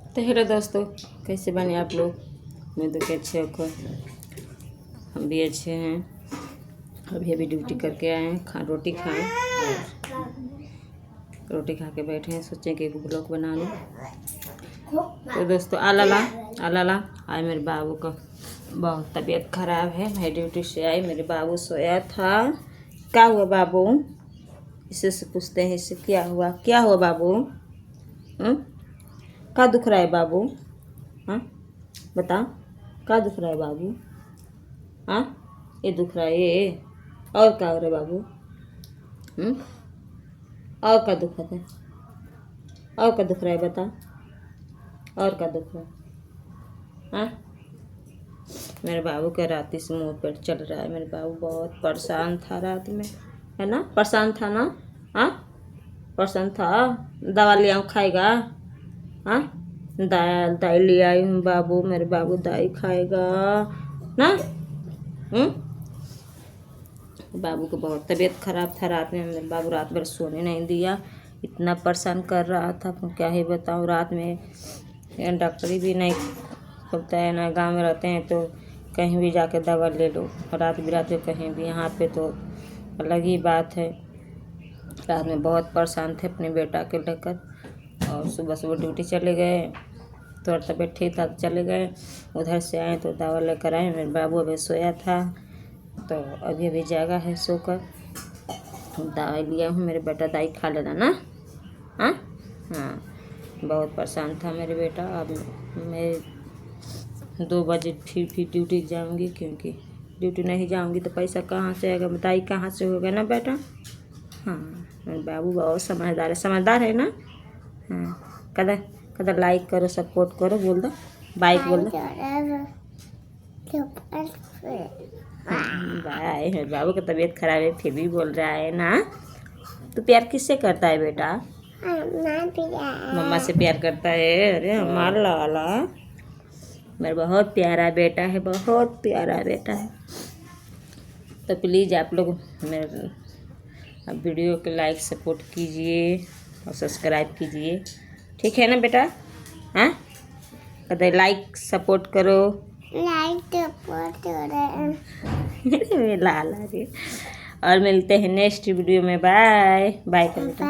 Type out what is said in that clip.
तो हेलो दोस्तों, कैसे बने आप लोग। मैं तो अच्छे हो, हम भी अच्छे हैं। अभी अभी ड्यूटी करके आए हैं, रोटी खाएं और रोटी खा के बैठे हैं। सोचें कि एक ब्लॉग बना लूं। तो दोस्तों आलाला आज मेरे बाबू का बहुत तबीयत खराब है। मैं ड्यूटी से आई, मेरे बाबू सोया था। क्या हुआ बाबू? इससे से पूछते हैं, इससे क्या हुआ बाबू? क्या दुख रहा है बाबू? हाँ बता, क्या दुख रहा है बाबू? हाँ ये दुख रहा है ये। और क्या हो रहा है बाबू? और क्या दुख रहा है? और क्या दुख रहा है बता? और क्या दुख रहा है? हाँ मेरे बाबू का रात से मुँह पर चल रहा है। मेरे बाबू बहुत परेशान था रात में, है ना? परेशान था ना? हाँ परेशान था। दवा ले आऊँ, खाएगा? हाँ दाई ले आई हूँ बाबू। मेरे बाबू दाई खाएगा ना? बाबू को बहुत तबीयत खराब था रात में। मेरे बाबू रात भर सोने नहीं दिया, इतना परेशान कर रहा था। क्या ही बताऊँ, रात में डॉक्टरी भी नहीं होता है ना। गांव में रहते हैं तो कहीं भी जाके दवा ले लो, रात बिरात में कहीं भी। यहाँ पे तो अलग ही बात है। रात में बहुत परेशान थे अपने बेटा के लेकर, और सुबह ड्यूटी चले गए। थोड़ा तबीयत ठीक था तो चले गए। उधर से आए तो दवा लेकर आए। मेरे बाबू अभी सोया था, तो अभी जागा है सोकर। दवाई लिया हूँ, मेरे बेटा दवाई खा लेना ना। हाँ बहुत परेशान था मेरे बेटा। अब मैं 2 बजे फिर ड्यूटी जाऊँगी, क्योंकि ड्यूटी नहीं जाऊँगी तो पैसा कहाँ से आएगा, दवाई कहाँ से होगा ना बेटा। हाँ मेरे बाबू बहुत समझदार है ना। हाँ कदर लाइक करो, सपोर्ट करो, बोल दो बाइक, बोल दो भाई। मेरे बाबू की तबीयत खराब है फिर भी बोल रहा है ना। तू प्यार किससे करता है बेटा? मम्मा से प्यार करता है। अरे हमारा लाला मेरा बहुत प्यारा बेटा है, बहुत प्यारा बेटा है। तो प्लीज़ आप लोग मेरे वीडियो को लाइक सपोर्ट कीजिए और सब्सक्राइब कीजिए, ठीक है ना बेटा? हाँ कदर लाइक सपोर्ट करो, लाला रे। और मिलते हैं नेक्स्ट वीडियो में। बाय बाय कर बेटा।